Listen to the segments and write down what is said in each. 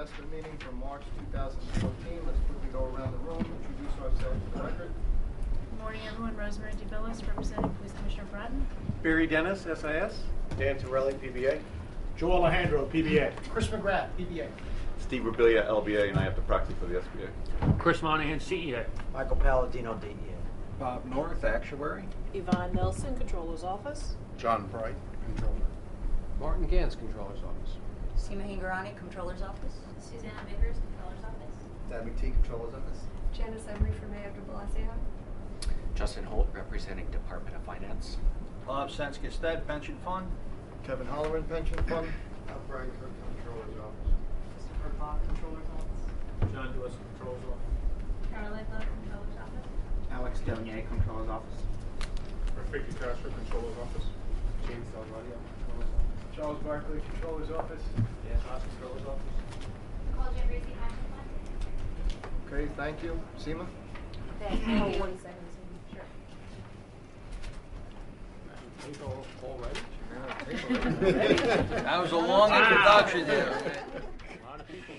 investment meeting for March 2014. Let's quickly go around the room, introduce ourselves for the record. Good morning, everyone. Rosemary DeVillis, representing Police Commissioner Bratton. Barry Dennis, SIS. Dan Torelli, PBA. Joe Alejandro, PBA. Chris McGrath, PBA. Steve Rabilia, LBA, and I have the proxy for the SBA. Chris Monahan, CEA. Michael Palladino, DEA. Bob North, Actuary. Yvonne Nelson, Controller's Office. John Bright, Controller. Martin Gans, Controller's Office. Seema Hingorani, Controller's Office. Susanna Biggers, Controller's Office. Dad McTee, Controller's Office. Janice Emery for Mayor de Blasio. Justin Holt, representing Department of Finance. Bob Sanskisted, Pension Fund. Kevin Holleran, Pension Fund. Brian Cook, Controller's Office. Christopher Bach, Controller's Office. John Dawson, Controller's Office. Caroline Love, Controller's Office. Alex Donier, Controller's Office. Rafiki Castro, Controller's Office. James Delvadio, Controller's Office. Charles Barkley, Controller's Office. Dan Haas, Controller's Office. Nicole Jambrisi, Action Fund. Okay, thank you. Seema? Thank you. 1 second. Sure. Take already? That was a long introduction there. A lot of people.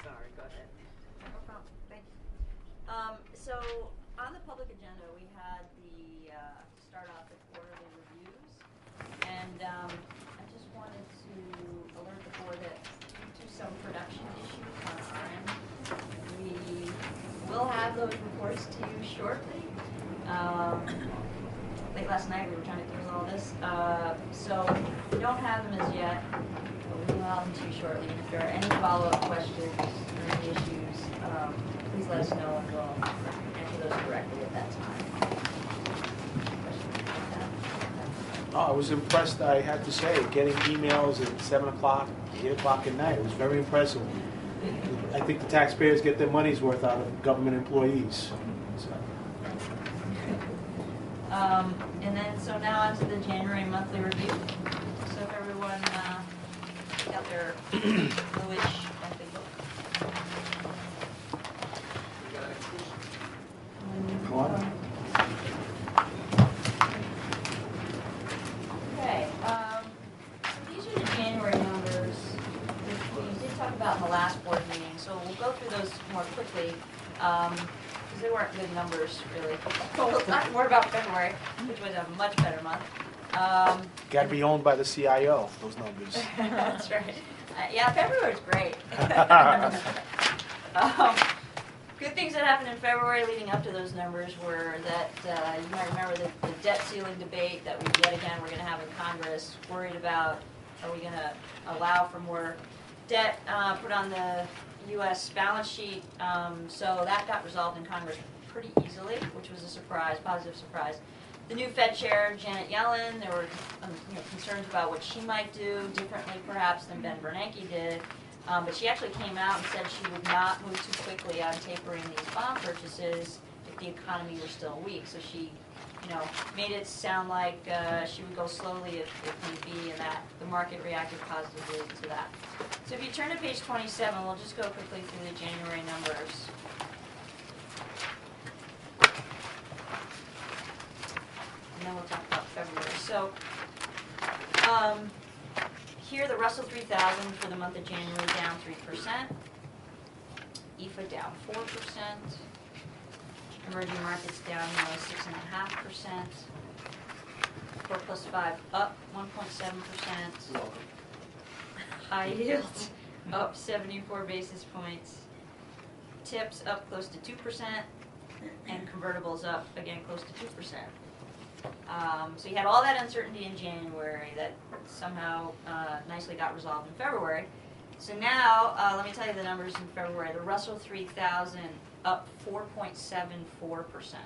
Sorry, go ahead. No problem. Thank you. So on the public agenda, we had the start off the quarterly reviews, and I just wanted to alert the board that due to some production issues on our end, we will have those reports to you shortly. Late last night we were trying to do all this, so we don't have them as yet, but we will have them to you shortly. And if there are any follow-up questions or any issues, please let us know and we'll answer those directly at that time. Oh, I was impressed, I have to say, getting emails at 7 o'clock, 8 o'clock at night. It was very impressive. I think the taxpayers get their money's worth out of government employees. So. And then, so now on to the January monthly review. So if everyone got their bluish monthly book. Come on. Okay, so these are the January numbers, which we did talk about in the last board meeting, so we'll go through those more quickly, because they weren't good numbers, really. We'll talk more about February, which was a much better month. Got to be owned by the CIO, those numbers. That's right. Yeah, February's great. Good things that happened in February leading up to those numbers were that you might remember the debt ceiling debate that we yet again we're going to have in Congress, worried about are we going to allow for more debt put on the U.S. balance sheet. So that got resolved in Congress pretty easily, which was a surprise, positive surprise. The new Fed chair, Janet Yellen, there were concerns about what she might do differently perhaps than Ben Bernanke did. But she actually came out and said she would not move too quickly on tapering these bond purchases if the economy were still weak. So she, made it sound like she would go slowly if need be, and that the market reacted positively to that. So if you turn to page 27, we'll just go quickly through the January numbers. And then we'll talk about February. So here, the Russell 3000 for the month of January down 3%. IFA down 4%. Emerging markets down 6.5%. 4+5 up 1.7%. High yield up 74 basis points. Tips up close to 2%. And convertibles up again close to 2%. So you had all that uncertainty in January that somehow nicely got resolved in February. So now, let me tell you the numbers in February. The Russell 3000 up 4.74%.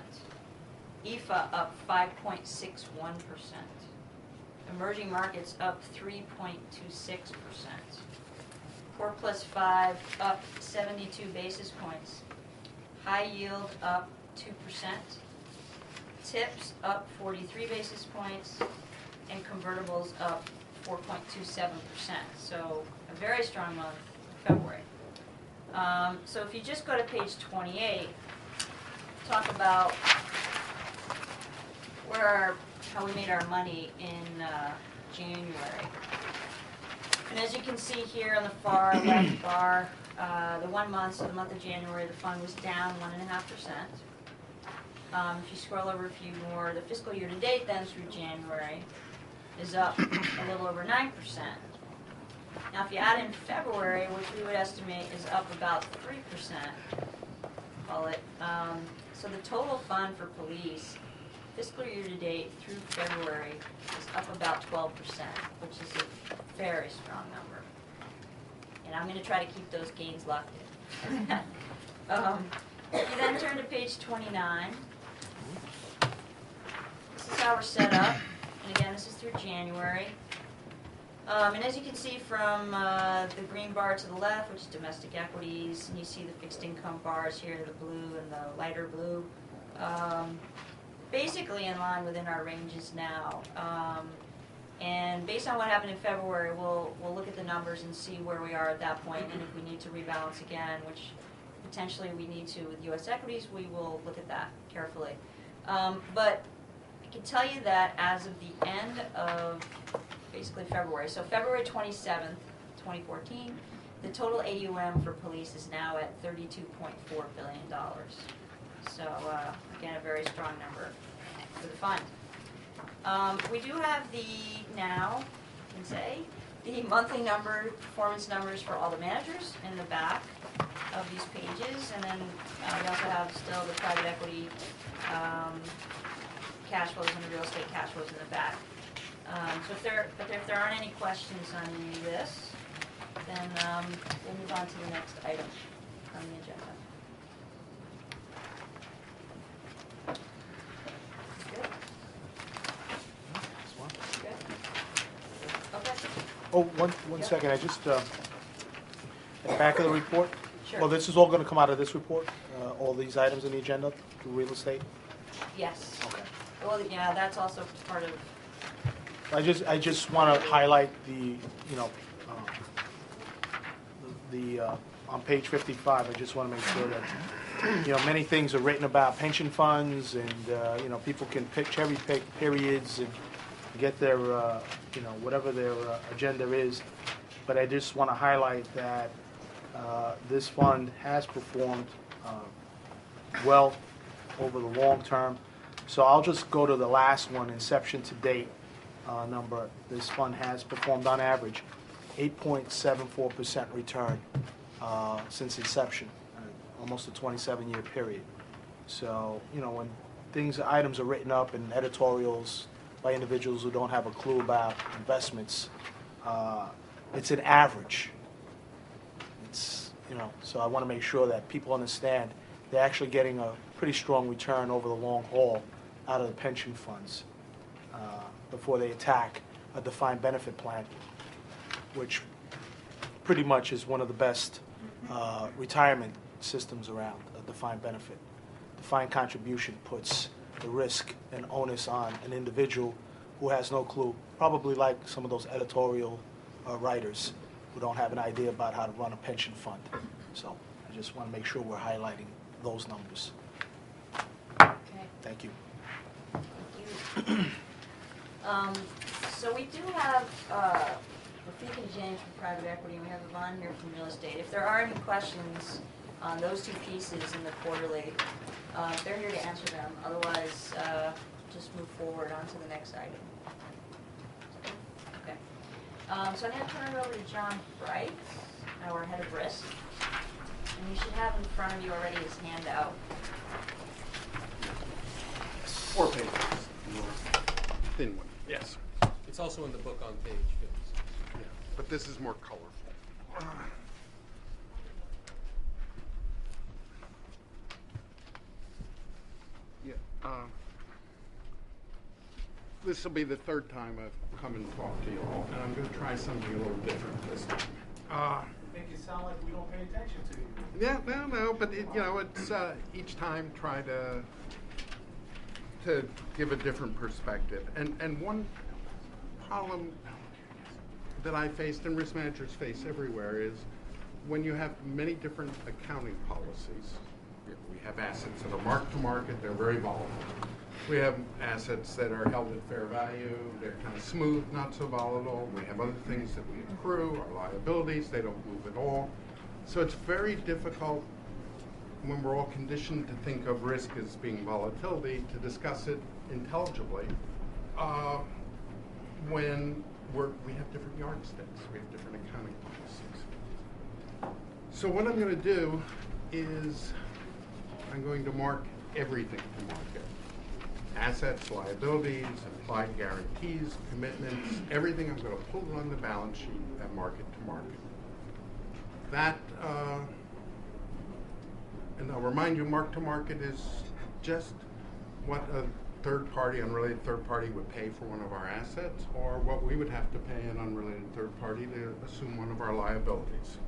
IFA up 5.61%. Emerging markets up 3.26%. 4+5 up 72 basis points. High yield up 2%. Tips up 43 basis points, and convertibles up 4.27%. So a very strong month, February. So if you just go to page 28, talk about how we made our money in January. And as you can see here on the far left bar, the 1 month, so the month of January, the fund was down 1.5%. If you scroll over a few more, the fiscal year to date then through January is up a little over 9%. Now if you add in February, which we would estimate is up about 3%, call it, so the total fund for police fiscal year to date through February is up about 12%, which is a very strong number. And I'm going to try to keep those gains locked in. You then turn to page 29. This is how we're set up. And again, this is through January. And as you can see from the green bar to the left, which is domestic equities, and you see the fixed income bars here, the blue and the lighter blue, basically in line within our ranges now. And based on what happened in February, we'll look at the numbers and see where we are at that point, and if we need to rebalance again, which potentially we need to with U.S. equities, we will look at that carefully. But I can tell you that as of the end of basically February, so February 27th, 2014, the total AUM for police is now at $32.4 billion. So again, a very strong number for the fund. We do have now, I can say, the monthly performance numbers for all the managers in the back of these pages, and then we also have still the private equity cash flows and the real estate cash flows in the back. So if there aren't any questions on any of this, then we'll move on to the next item on the agenda. Oh, one second, I just, at the back of the report? Sure. Well, this is all going to come out of this report, all these items in the agenda, the real estate? Yes. Okay. Well, yeah, that's also part of. I just want to highlight on page 55, I just want to make sure that, many things are written about pension funds and, people can cherry pick periods and get their, whatever their agenda is. But I just want to highlight that this fund has performed well over the long term. So I'll just go to the last one, inception to date number. This fund has performed on average 8.74% return since inception, almost a 27-year period. So, when items are written up in editorials by individuals who don't have a clue about investments, it's an average. It's, so I want to make sure that people understand they're actually getting a pretty strong return over the long haul out of the pension funds before they attack a defined benefit plan, which pretty much is one of the best retirement systems around, a defined benefit. Defined contribution puts the risk and onus on an individual who has no clue, probably like some of those editorial writers who don't have an idea about how to run a pension fund. So I just want to make sure we're highlighting those numbers. Okay. Thank you. Thank you. So we do have Rafik and James from private equity, and we have Yvonne here from real estate. If there are any questions on those two pieces in the quarterly, they're here to answer them. Otherwise, just move forward on to the next item. Okay. So I'm going to turn it over to John Bright, our head of risk. And you should have in front of you already his handout. 4 pages. Thin one. Yes. It's also in the book on page 50. Yeah, but this is more colorful. Yeah. This will be the third time I've come and talked to you all, and I'm going to try something a little different this time. Make it sound like we don't pay attention to you. Yeah, no, but it's each time try to give a different perspective. And one problem that I faced and risk managers face everywhere is when you have many different accounting policies. We have assets that are marked to market; they're very volatile. We have assets that are held at fair value. They're kind of smooth, not so volatile. We have other things that we accrue, our liabilities, they don't move at all. So it's very difficult when we're all conditioned to think of risk as being volatility to discuss it intelligibly when we have different yardsticks, we have different accounting policies. So what I'm going to do is I'm going to mark everything to market. Assets, liabilities, implied guarantees, commitments, everything. I'm going to pull it on the balance sheet and mark it to market. That, and I'll remind you, mark to market is just what a third party, unrelated third party would pay for one of our assets, or what we would have to pay an unrelated third party to assume one of our liabilities.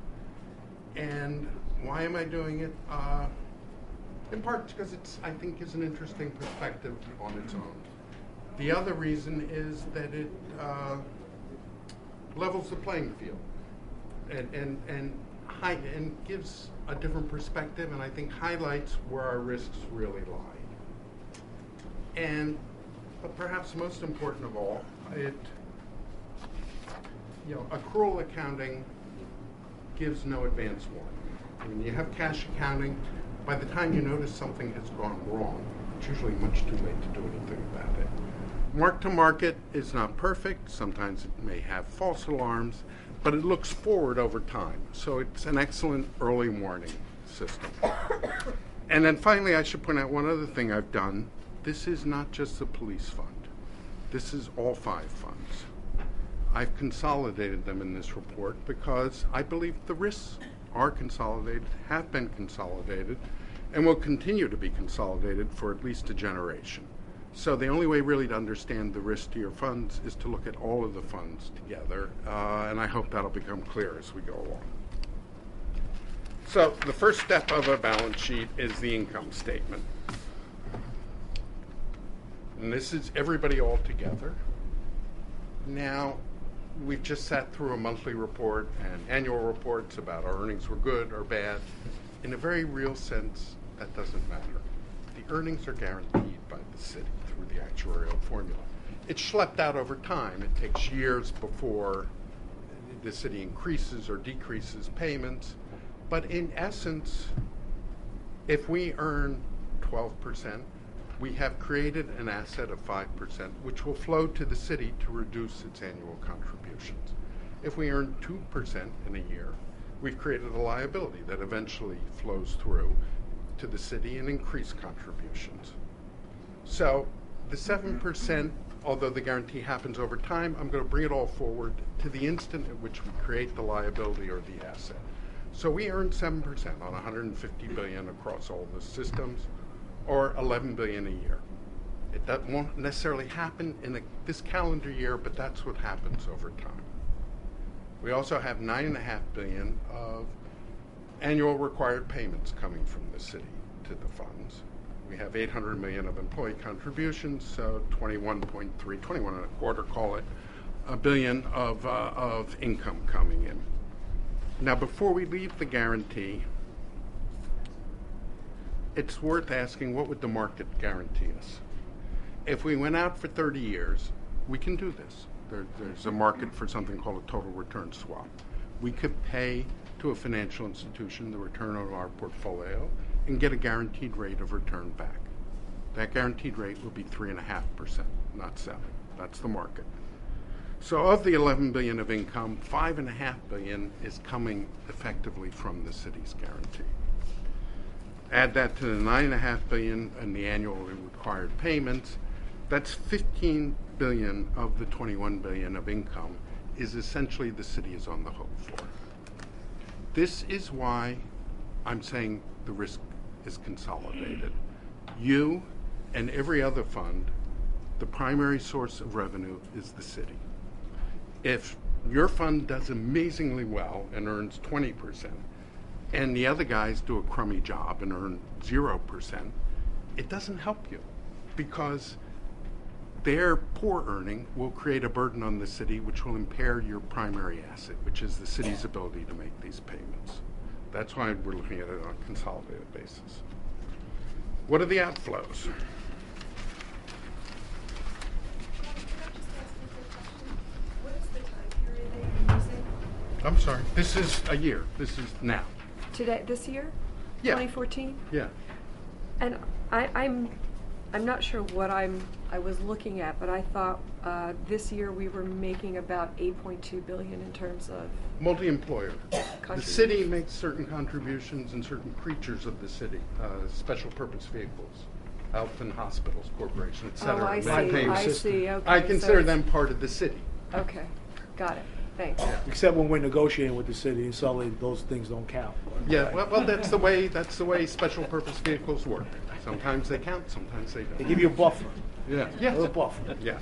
And why am I doing it? In part because I think is an interesting perspective on its own. The other reason is that it levels the playing field and gives a different perspective, and I think highlights where our risks really lie. And but perhaps most important of all, accrual accounting gives no advance warning. When you have cash accounting, by the time you notice something has gone wrong, it's usually much too late to do anything about it. Mark to market is not perfect. Sometimes it may have false alarms, but it looks forward over time. So it's an excellent early warning system. And then finally, I should point out one other thing I've done. This is not just the police fund. This is all 5 funds. I've consolidated them in this report because I believe the risks are consolidated, have been consolidated, and will continue to be consolidated for at least a generation. So the only way really to understand the risk to your funds is to look at all of the funds together, and I hope that'll become clear as we go along. So the first step of a balance sheet is the income statement. And this is everybody all together. Now, we've just sat through a monthly report and annual reports about our earnings were good or bad. In a very real sense, that doesn't matter. The earnings are guaranteed by the city through the actuarial formula. It's schlepped out over time. It takes years before the city increases or decreases payments. But in essence, if we earn 12%, we have created an asset of 5%, which will flow to the city to reduce its annual contributions. If we earn 2% in a year, we've created a liability that eventually flows through to the city and increase contributions. So the 7%, although the guarantee happens over time, I'm going to bring it all forward to the instant at which we create the liability or the asset. So we earn 7% on $150 billion across all the systems, or $11 billion a year. That won't necessarily happen in this calendar year, but that's what happens over time. We also have $9.5 billion of annual required payments coming from the city to the funds. We have $800 million of employee contributions, so 21 and a quarter, call it, $1 billion of income coming in. Now, before we leave the guarantee, it's worth asking, what would the market guarantee us? If we went out for 30 years, we can do this. There's a market for something called a total return swap. We could pay to a financial institution the return on our portfolio and get a guaranteed rate of return back. That guaranteed rate would be 3.5%, not 7%. That's the market. So of the $11 billion of income, $5.5 billion is coming effectively from the city's guarantee. Add that to the $9.5 billion and the annually required payments, that's $15 billion of the $21 billion of income is essentially the city is on the hook for. This is why I'm saying the risk is consolidated. You and every other fund, the primary source of revenue is the city. If your fund does amazingly well and earns 20%, and the other guys do a crummy job and earn 0%, it doesn't help you because their poor earning will create a burden on the city which will impair your primary asset, which is the city's ability to make these payments. That's why we're looking at it on a consolidated basis. What are the outflows? I'm sorry. This is a year. This is now. Today, this year? Yeah. 2014? Yeah. And I'm not sure what I was looking at, but I thought this year we were making about 8.2 billion in terms of Multi-employer. The Contributions. city makes certain contributions and certain creatures of the city, special purpose vehicles, health and hospitals corporation, et cetera. Oh, I see. maintain the I system. see. Okay. I so consider it's- them part of the city. Okay, got it. Thanks. Except when we're negotiating with the city, and suddenly those things don't count. Yeah, well, that's the way special purpose vehicles work. Sometimes they count, sometimes they don't. They give you a buffer. Yeah. A Yes. little buffer. Yes.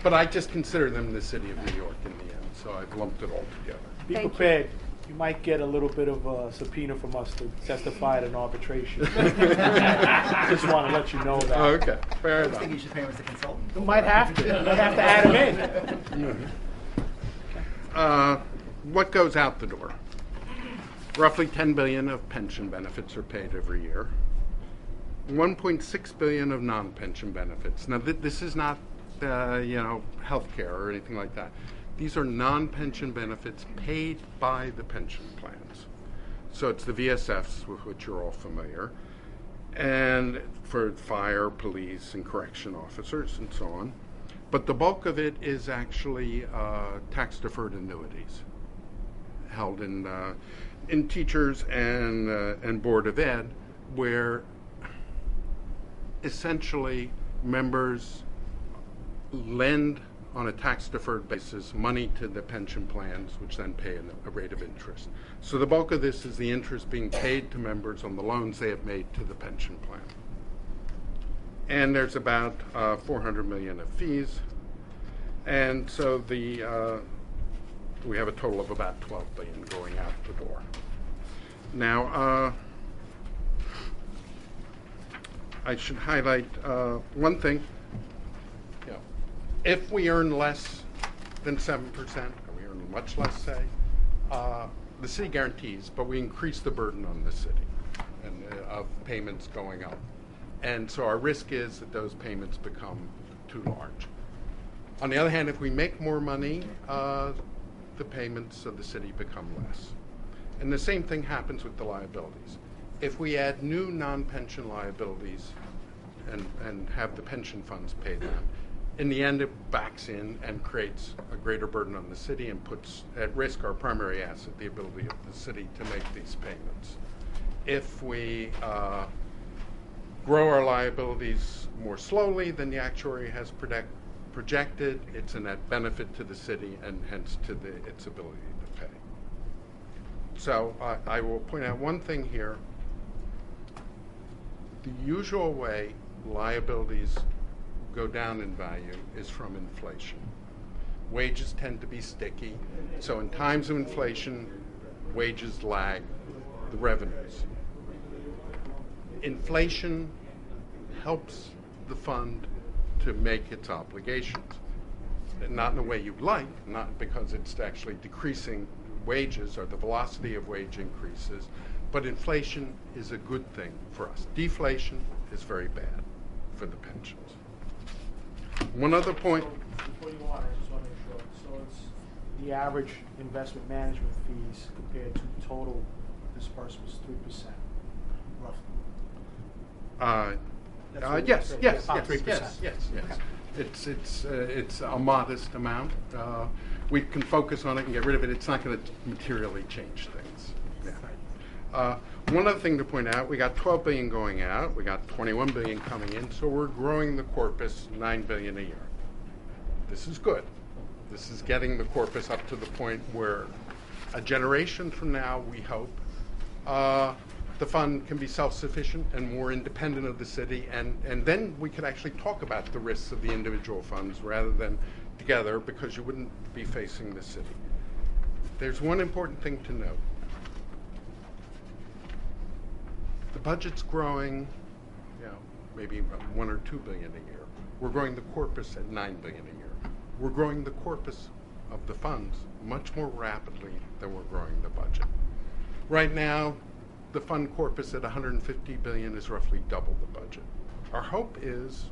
But I just consider them the city of New York in the end, so I've lumped it all together. Be Thank you. prepared. You might get a little bit of a subpoena from us to testify at an arbitration. Just want to let you know that. Okay, fair I enough. think you should pay him as a consultant. You might have to. You might have to add him in. What goes out the door? Roughly 10 billion of pension benefits are paid every year. 1.6 billion of non-pension benefits. Now, this is not, healthcare or anything like that. These are non-pension benefits paid by the pension plans. So it's the VSFs, with which you're all familiar, and for fire, police, and correction officers, and so on. But the bulk of it is actually tax-deferred annuities held in teachers and Board of Ed, where essentially members lend on a tax-deferred basis money to the pension plans, which then pay a rate of interest. So the bulk of this is the interest being paid to members on the loans they have made to the pension plan. And there's about 400 million of fees. And so we have a total of about 12 billion going out the door. Now, I should highlight one thing. If we earn less than 7%, or we earn much less, say, the city guarantees, but we increase the burden on the city and of payments going up. And so our risk is that those payments become too large. On the other hand, if we make more money, the payments of the city become less. And the same thing happens with the liabilities. If we add new non-pension liabilities and have the pension funds pay them, in the end it backs in and creates a greater burden on the city and puts at risk our primary asset, the ability of the city to make these payments. If we grow our liabilities more slowly than the actuary has projected, it's a net benefit to the city and hence to its ability to pay. So I will point out one thing here. The usual way liabilities go down in value is from inflation. Wages tend to be sticky, so in times of inflation, wages lag the revenues. Inflation helps the fund to make its obligations. Not in the way you'd like, not because it's actually decreasing wages or the velocity of wage increases, but inflation is a good thing for us. Deflation is very bad for the pensions. One other point. Before you go on, I just want to make sure. So it's the average investment management fees compared to total disbursements, 3%, roughly. That's what Yes, you yes, said. About yes, 3%. yes. It's a modest amount. We can focus on it and get rid of it. It's not going to materially change things. Yeah. One other thing to point out, we got 12 billion going out, we got 21 billion coming in, so we're growing the corpus 9 billion a year. This is good. This is getting the corpus up to the point where a generation from now, we hope, the fund can be self-sufficient and more independent of the city, and then we could actually talk about the risks of the individual funds rather than together, because you wouldn't be facing the city. There's one important thing to note. The budget's growing, maybe 1 or 2 billion a year. We're growing the corpus at 9 billion a year. We're growing the corpus of the funds much more rapidly than we're growing the budget. Right now, the fund corpus at 150 billion is roughly double the budget. Our hope is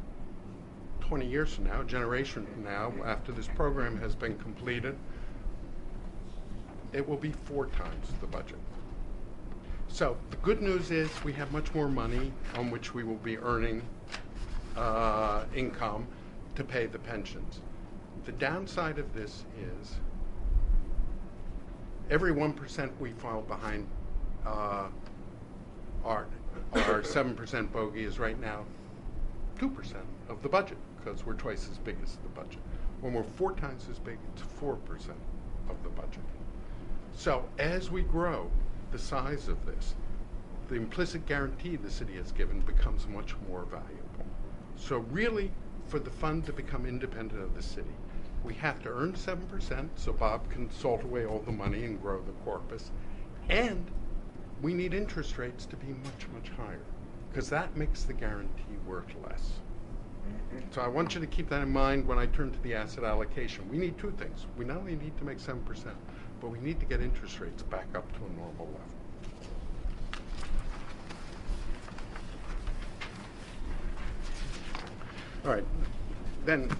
20 years from now, a generation from now, after this program has been completed, it will be 4 times the budget. So the good news is we have much more money on which we will be earning income to pay the pensions. The downside of this is every 1% we fall behind our 7% bogey is right now 2% of the budget, because we're twice as big as the budget. When we're 4 times as big, it's 4% of the budget. So as we grow the size of this, the implicit guarantee the city has given becomes much more valuable. So really, for the fund to become independent of the city, we have to earn 7% so Bob can salt away all the money and grow the corpus. And we need interest rates to be much, much higher, because that makes the guarantee worth less. So I want you to keep that in mind when I turn to the asset allocation. We need 2 things. We not only need to make 7%, but we need to get interest rates back up to a normal level. All right, then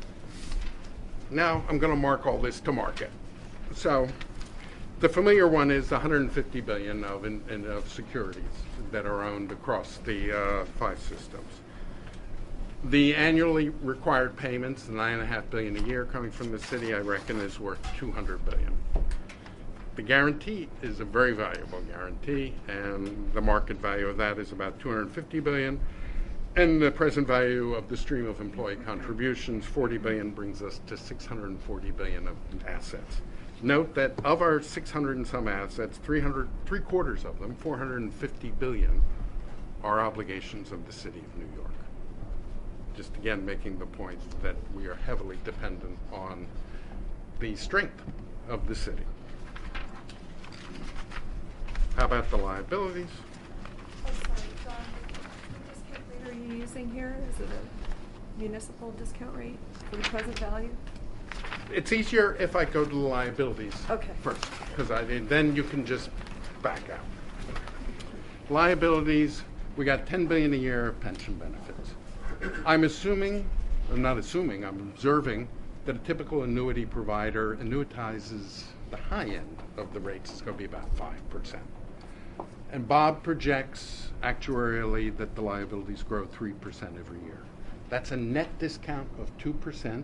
now I'm going to mark all this to market. So the familiar one is the $150 billion of securities that are owned across the 5 systems. The annually required payments, the $9.5 billion a year coming from the city, I reckon is worth $200 billion. The guarantee is a very valuable guarantee, and the market value of that is about $250 billion. And the present value of the stream of employee contributions, $40 billion, brings us to $640 billion of assets. Note that of our 600 and some assets, 3/4 of them, $450 billion, are obligations of the city of New York. Just again making the point that we are heavily dependent on the strength of the city. How about the liabilities? Oh, sorry, John, what discount rate are you using here? Is it a municipal discount rate for the present value? It's easier if I go to the liabilities first, because then you can just back out. Liabilities, we got $10 billion a year of pension benefits. I'm assuming, I'm not assuming, I'm observing that a typical annuity provider annuitizes the high end of the rates. It's going to be about 5%. And Bob projects actuarially that the liabilities grow 3% every year. That's a net discount of 2%.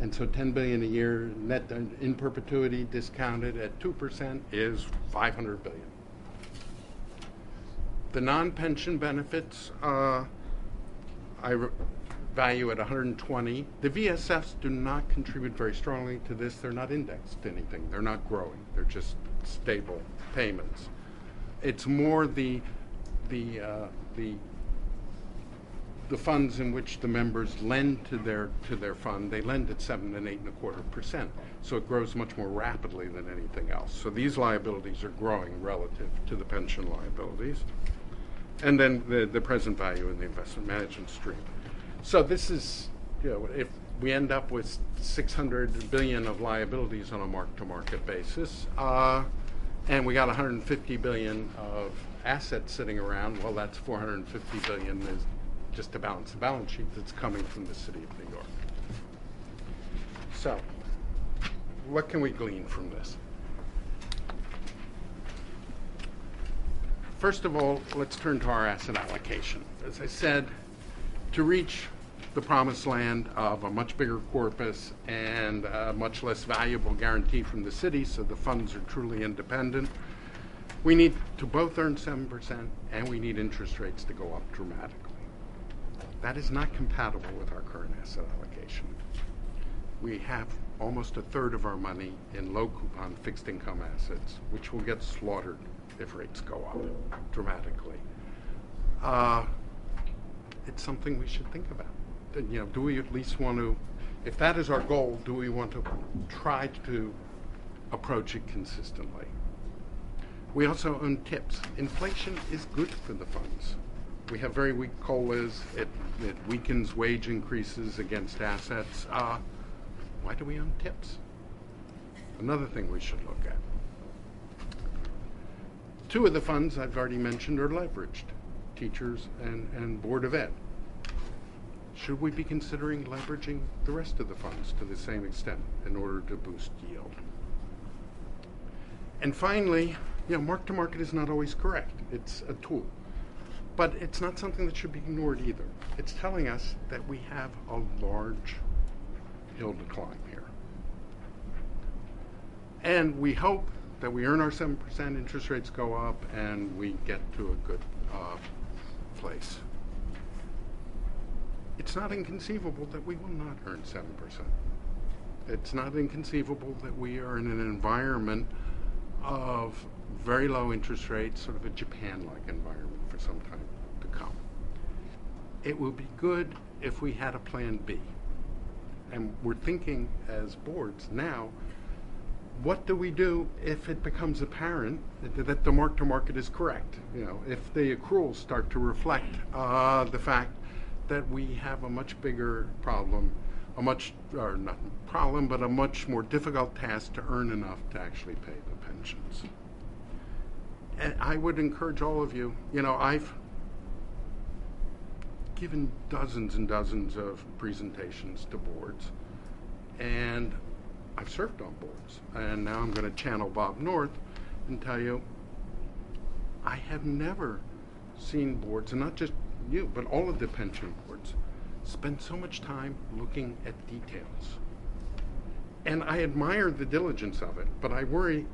And so $10 billion a year net in perpetuity discounted at 2% is $500 billion. The non-pension benefits I value at 120. The VSFs do not contribute very strongly to this. They're not indexed to anything. They're not growing. They're just stable payments. It's more the funds in which the members lend to their fund. They lend at 7 and 8.25%, so it grows much more rapidly than anything else. So these liabilities are growing relative to the pension liabilities, and then the present value in the investment management stream. So this is, if we end up with $600 billion of liabilities on a mark-to-market basis, and we got $150 billion of assets sitting around, well, that's $450 billion is just to balance the balance sheet that's coming from the city of New York. So, what can we glean from this? First of all, let's turn to our asset allocation. As I said, to reach the promised land of a much bigger corpus and a much less valuable guarantee from the city, so the funds are truly independent, we need to both earn 7% and we need interest rates to go up dramatically. That is not compatible with our current asset allocation. We have almost 1/3 of our money in low coupon fixed income assets, which will get slaughtered if rates go up dramatically. It's something we should think about. Do we at least want to, if that is our goal, do we want to try to approach it consistently? We also own TIPS. Inflation is good for the funds. We have very weak COLAs. It weakens wage increases against assets. Why do we own TIPS? Another thing we should look at. 2 of the funds I've already mentioned are leveraged, teachers and Board of Ed. Should we be considering leveraging the rest of the funds to the same extent in order to boost yield? And finally, mark-to-market is not always correct. It's a tool. But it's not something that should be ignored either. It's telling us that we have a large hill to climb here. And we hope that we earn our 7%, interest rates go up, and we get to a good place. It's not inconceivable that we will not earn 7%. It's not inconceivable that we are in an environment of very low interest rates, sort of a Japan-like environment for some time to come. It would be good if we had a plan B. And we're thinking as boards now, what do we do if it becomes apparent that the mark-to-market is correct? If the accruals start to reflect the fact that we have a much bigger problem, a much more difficult task to earn enough to actually pay the pensions. And I would encourage all of you, I've given dozens and dozens of presentations to boards, and I've served on boards, and now I'm going to channel Bob North and tell you, I have never seen boards, and not just you, but all of the pension boards, spend so much time looking at details. And I admire the diligence of it, but I worry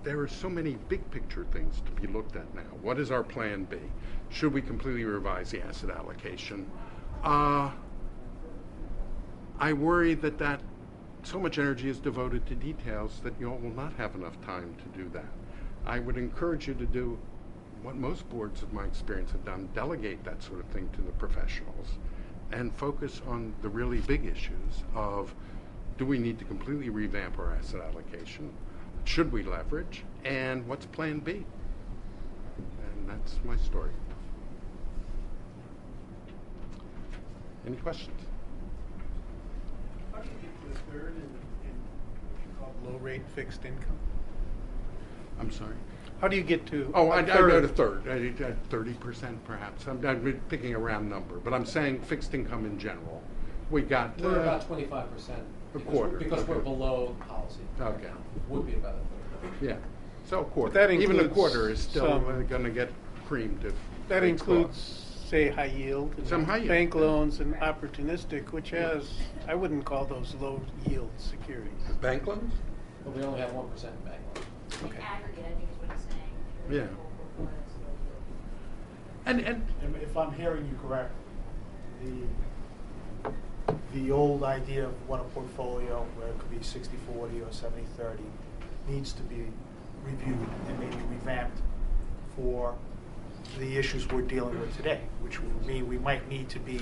there are so many big picture things to be looked at now. What is our plan B? Should we completely revise the asset allocation? I worry that so much energy is devoted to details that you all will not have enough time to do that. I would encourage you to do what most boards of my experience have done, delegate that sort of thing to the professionals and focus on the really big issues of, do we need to completely revamp our asset allocation? Should we leverage? And what's plan B? And that's my story. Any questions? How do you get to a third in what you call low-rate fixed income? I'm sorry? How do you get to I go to third. 30% perhaps. I'm picking a round number, but I'm saying fixed income in general. We got We're about 25%. A quarter. Because Okay. we're below policy. Okay. Would be about a third. Yeah. So a quarter. That Even a includes quarter is still some- going to get creamed if That rates go up. includes, say, high yield, and Some high yield. bank loans, and opportunistic, which I wouldn't call those low yield securities. Bank loans? But we only have 1% in bank loans. In aggregate, I think is what he's saying. Yeah. And If I'm hearing you correct, the old idea of what a portfolio, where it could be 60-40 or 70-30, needs to be reviewed and maybe revamped for the issues we're dealing with today, which would mean we might need to be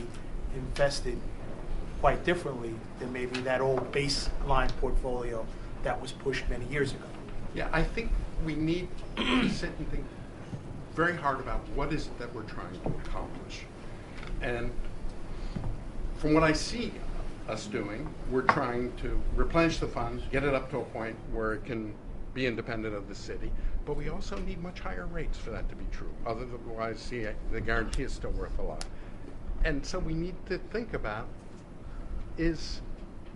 invested quite differently than maybe that old baseline portfolio that was pushed many years ago. yeah, I think we need to sit and think very hard about what is it that we're trying to accomplish. And from what I see us doing, we're trying to replenish the funds, get it up to a point where it can be independent of the city, but we also need much higher rates for that to be true. Otherwise, the guarantee is still worth a lot. And so we need to think about, is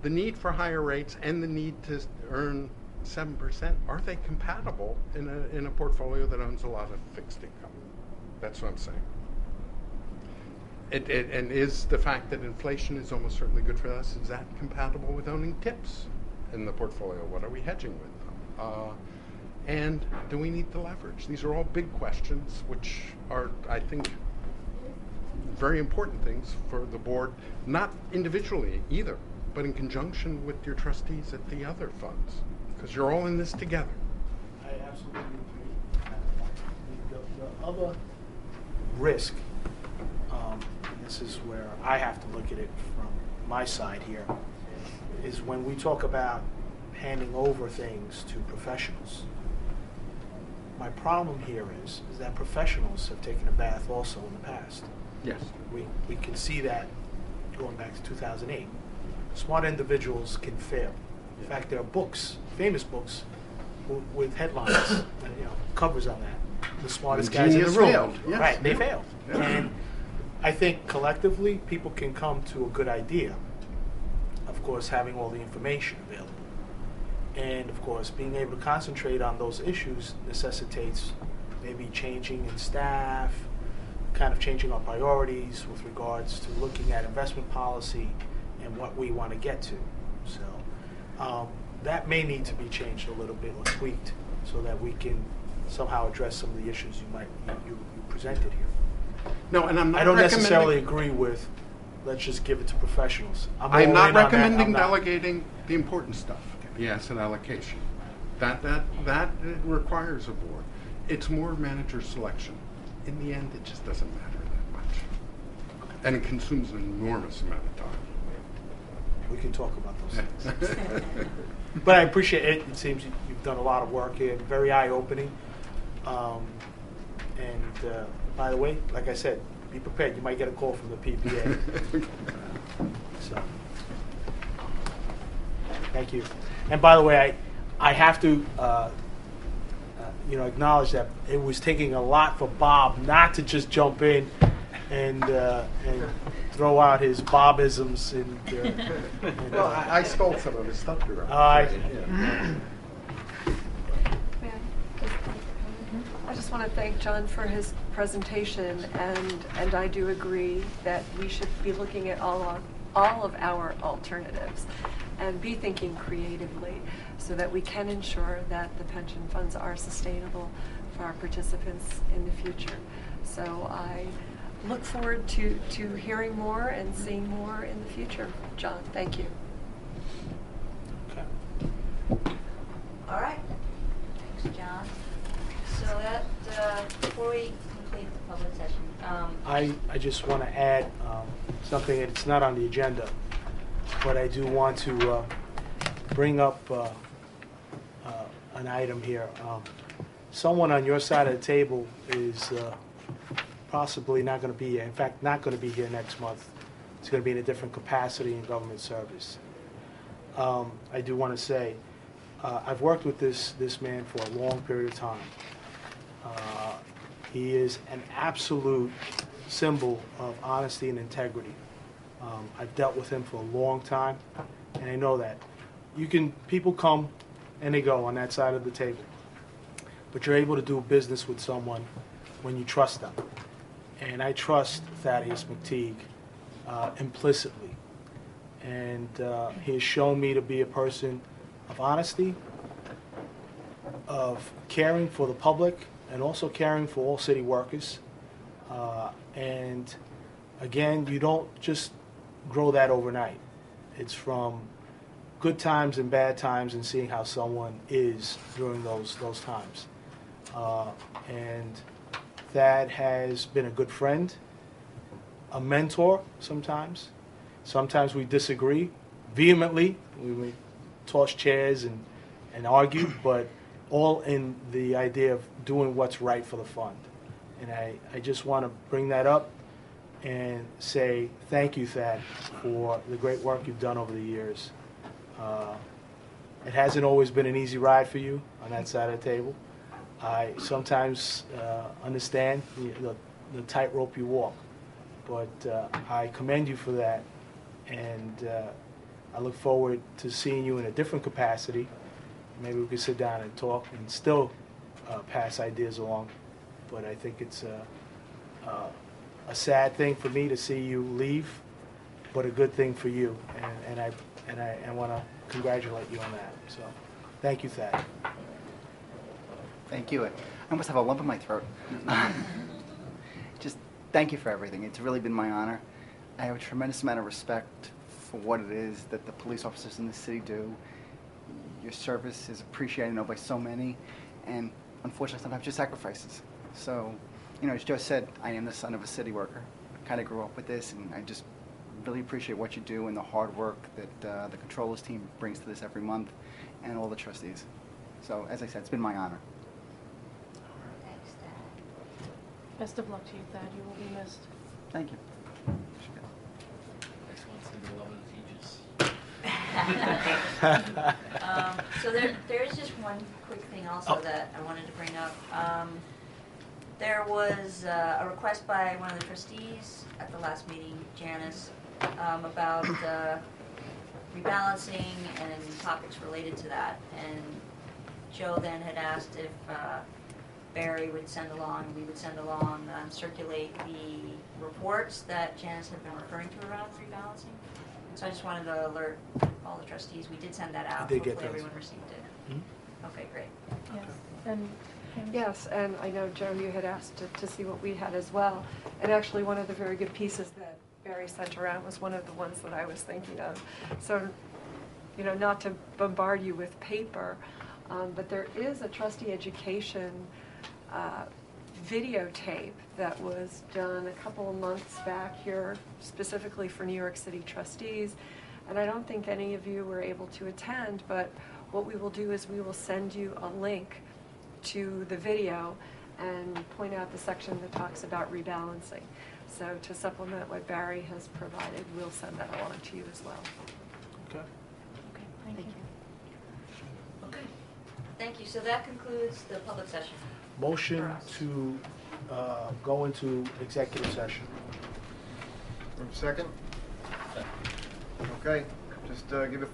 the need for higher rates and the need to earn 7%, are they compatible in a portfolio that owns a lot of fixed income? That's what I'm saying. And is the fact that inflation is almost certainly good for us, is that compatible with owning tips in the portfolio? What are we hedging with them? And do we need to leverage? These are all big questions, which are, I think, very important things for the board, not individually either, but in conjunction with your trustees at the other funds, because you're all in this together. I absolutely agree. The other risk, and this is where I have to look at it from my side here, is when we talk about handing over things to professionals. My problem here is that professionals have taken a bath also in the past. Yes. We can see that going back to 2008. Smart individuals can fail. In fact, there are books, famous books, with headlines, and, covers on that. The smartest The guys in the genius room. failed, yes. Right, they failed. Yeah. And I think collectively, people can come to a good idea, of course, having all the information available. And of course, being able to concentrate on those issues necessitates maybe changing in staff, kind of changing our priorities with regards to looking at investment policy and what we want to get to. So that may need to be changed a little bit or tweaked so that we can somehow address some of the issues you presented here. No, and I'm not I don't recommending- necessarily agree with, let's just give it to professionals. I'm all in not on that. recommending I'm not. delegating the important stuff, the asset allocation. That requires a board. It's more manager selection. In the end, it just doesn't matter that much. And it consumes an enormous amount of time. We can talk about those things. But I appreciate it. It seems you've done a lot of work here, very eye-opening. And by the way, like I said, be prepared. You might get a call from the PPA. So, thank you. And by the way, I have to acknowledge that it was taking a lot for Bob not to just jump in and throw out his Bobisms. Well, I stole some of his stuff here. I just want to thank John for his presentation, and I do agree that we should be looking at all of our alternatives and be thinking creatively so that we can ensure that the pension funds are sustainable for our participants in the future. So I look forward to hearing more and seeing more in the future. John, thank you. Okay. All right. Thanks, John. So that, before we complete the public session, I just want to add something that's not on the agenda, but I do want to bring up an item here. Someone on your side of the table is possibly not going to be here. In fact, not going to be here next month. It's going to be in a different capacity in government service. I do want to say, I've worked with this man for a long period of time. He is an absolute symbol of honesty and integrity. I've dealt with him for a long time, and I know that. People come and they go on that side of the table, but you're able to do business with someone when you trust them. And I trust Thaddeus McTeague implicitly. And he has shown me to be a person of honesty, of caring for the public, and also caring for all city workers. And again, you don't just grow that overnight. It's from good times and bad times and seeing how someone is during those times. And Thad has been a good friend, a mentor sometimes. Sometimes we disagree vehemently. We toss chairs and argue, but all in the idea of doing what's right for the fund. And I just want to bring that up and say thank you, Thad, for the great work you've done over the years. It hasn't always been an easy ride for you on that side of the table. I sometimes understand the tightrope you walk, but I commend you for that, and I look forward to seeing you in a different capacity. Maybe we could sit down and talk and still pass ideas along, but I think it's a sad thing for me to see you leave, but a good thing for you, and I want to congratulate you on that. So, thank you, Thad. Thank you. I almost have a lump in my throat. Just thank you for everything. It's really been my honor. I have a tremendous amount of respect for what it is that the police officers in the city do. Your service is appreciated, I know, by so many, and unfortunately sometimes your sacrifices. So, as Joe said, I am the son of a city worker. I kind of grew up with this, and I just really appreciate what you do and the hard work that the controllers team brings to this every month, and all the trustees. So, as I said, it's been my honor. thanks, Thad. Best of luck to you, Thad. You will be missed. Thank you. Next one's the beloved teachers. So there is just one quick thing also that I wanted to bring up. There was a request by one of the trustees at the last meeting, Janice, about rebalancing and topics related to that. And Joe then had asked if Barry would send along, we would send along, circulate the reports that Janice had been referring to around rebalancing. So I just wanted to alert all the trustees, we did send that out. I did get Hopefully those. everyone received it. Mhm. Okay, great. Yes, and Yes, and I know, Joe, you had asked to see what we had as well. And actually, one of the very good pieces that Barry sent around was one of the ones that I was thinking of. So, you know, not to bombard you with paper, but there is a trustee education videotape that was done a couple of months back here specifically for New York City trustees. And I don't think any of you were able to attend, but what we will do is we will send you a link to the video and point out the section that talks about rebalancing. So to supplement what Barry has provided, we'll send that along to you as well. Okay. okay, thank you. Okay. Thank you. So that concludes the public session. Motion For us. to go into executive session. Second? Okay, just give it